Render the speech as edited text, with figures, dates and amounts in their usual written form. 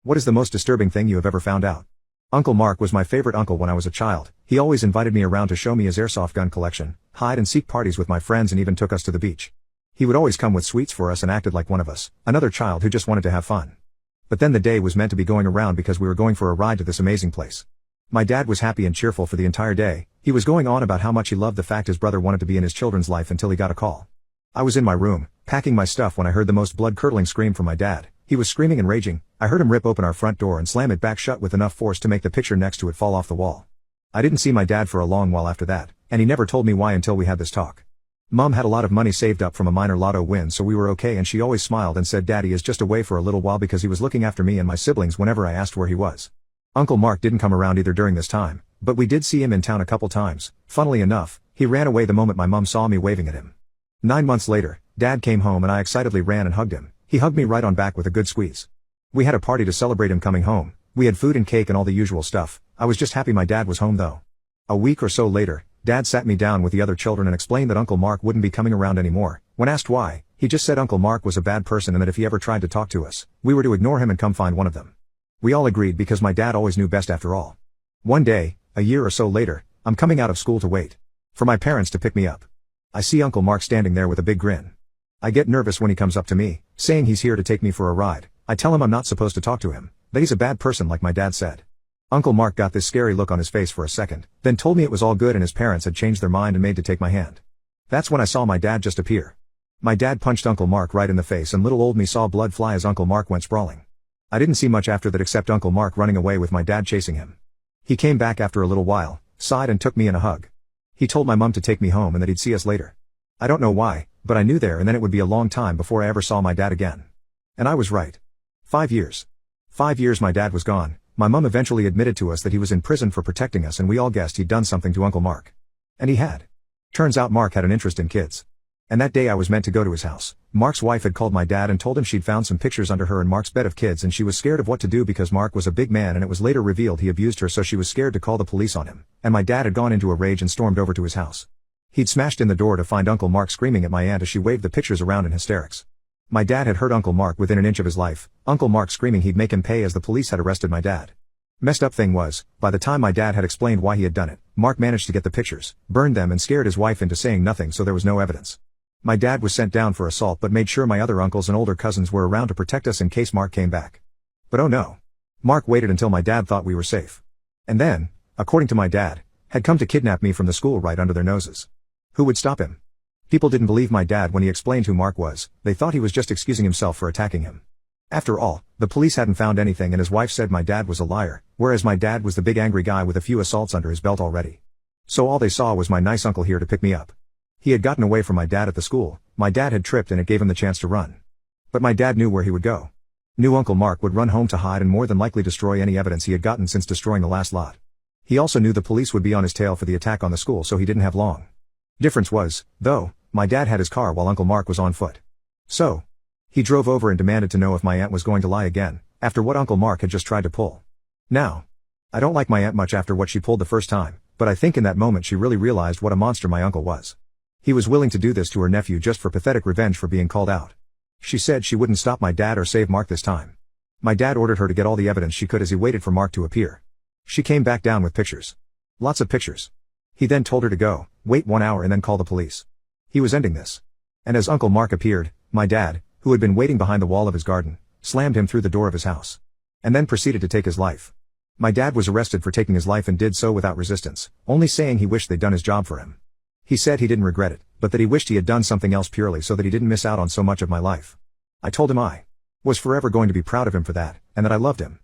What is the most disturbing thing you have ever found out? Uncle Mark was my favorite uncle when I was a child. He always invited me around to show me his airsoft gun collection, hide and seek parties with my friends, and even took us to the beach. He would always come with sweets for us and acted like one of us, another child who just wanted to have fun. But then the day was meant to be going around because we were going for a ride to this amazing place. My dad was happy and cheerful for the entire day. He was going on about how much he loved the fact his brother wanted to be in his children's life until he got a call. I was in my room, packing my stuff, when I heard the most blood-curdling scream from my dad. He was screaming and raging. I heard him rip open our front door and slam it back shut with enough force to make the picture next to it fall off the wall. I didn't see my dad for a long while after that, and he never told me why until we had this talk. Mom had a lot of money saved up from a minor lotto win, so we were okay, and she always smiled and said Daddy is just away for a little while because he was looking after me and my siblings whenever I asked where he was. Uncle Mark didn't come around either during this time, but we did see him in town a couple times. Funnily enough, he ran away the moment my mom saw me waving at him. 9 months later, Dad came home and I excitedly ran and hugged him. He hugged me right on back with a good squeeze. We had a party to celebrate him coming home. We had food and cake and all the usual stuff. I was just happy my dad was home though. A week or so later, Dad sat me down with the other children and explained that Uncle Mark wouldn't be coming around anymore. When asked why, he just said Uncle Mark was a bad person and that if he ever tried to talk to us, we were to ignore him and come find one of them. We all agreed because my dad always knew best after all. One day, a year or so later, I'm coming out of school to wait for my parents to pick me up. I see Uncle Mark standing there with a big grin. I get nervous when he comes up to me, saying he's here to take me for a ride. I tell him I'm not supposed to talk to him, that he's a bad person like my dad said. Uncle Mark got this scary look on his face for a second, then told me it was all good and his parents had changed their mind and made to take my hand. That's when I saw my dad just appear. My dad punched Uncle Mark right in the face and little old me saw blood fly as Uncle Mark went sprawling. I didn't see much after that except Uncle Mark running away with my dad chasing him. He came back after a little while, sighed and took me in a hug. He told my mom to take me home and that he'd see us later. I don't know why, but I knew there and then it would be a long time before I ever saw my dad again. And I was right. 5 years. 5 years my dad was gone. My mom eventually admitted to us that he was in prison for protecting us and we all guessed he'd done something to Uncle Mark. And he had. Turns out Mark had an interest in kids. And that day I was meant to go to his house. Mark's wife had called my dad and told him she'd found some pictures under her and Mark's bed of kids and she was scared of what to do because Mark was a big man and it was later revealed he abused her, so she was scared to call the police on him. And my dad had gone into a rage and stormed over to his house. He'd smashed in the door to find Uncle Mark screaming at my aunt as she waved the pictures around in hysterics. My dad had hurt Uncle Mark within an inch of his life, Uncle Mark screaming he'd make him pay as the police had arrested my dad. Messed up thing was, by the time my dad had explained why he had done it, Mark managed to get the pictures, burned them and scared his wife into saying nothing, so there was no evidence. My dad was sent down for assault but made sure my other uncles and older cousins were around to protect us in case Mark came back. But oh no. Mark waited until my dad thought we were safe. And then, according to my dad, had come to kidnap me from the school right under their noses. Who would stop him? People didn't believe my dad when he explained who Mark was. They thought he was just excusing himself for attacking him. After all, the police hadn't found anything and his wife said my dad was a liar, whereas my dad was the big angry guy with a few assaults under his belt already. So all they saw was my nice uncle here to pick me up. He had gotten away from my dad at the school. My dad had tripped and it gave him the chance to run. But my dad knew where he would go. Knew Uncle Mark would run home to hide and more than likely destroy any evidence he had gotten since destroying the last lot. He also knew the police would be on his tail for the attack on the school, so he didn't have long. Difference was, though, my dad had his car while Uncle Mark was on foot. So, he drove over and demanded to know if my aunt was going to lie again, after what Uncle Mark had just tried to pull. Now, I don't like my aunt much after what she pulled the first time, but I think in that moment she really realized what a monster my uncle was. He was willing to do this to her nephew just for pathetic revenge for being called out. She said she wouldn't stop my dad or save Mark this time. My dad ordered her to get all the evidence she could as he waited for Mark to appear. She came back down with pictures. Lots of pictures. He then told her to go, wait 1 hour and then call the police. He was ending this. And as Uncle Mark appeared, my dad, who had been waiting behind the wall of his garden, slammed him through the door of his house. And then proceeded to take his life. My dad was arrested for taking his life and did so without resistance, only saying he wished they'd done his job for him. He said he didn't regret it, but that he wished he had done something else purely so that he didn't miss out on so much of my life. I told him I was forever going to be proud of him for that, and that I loved him.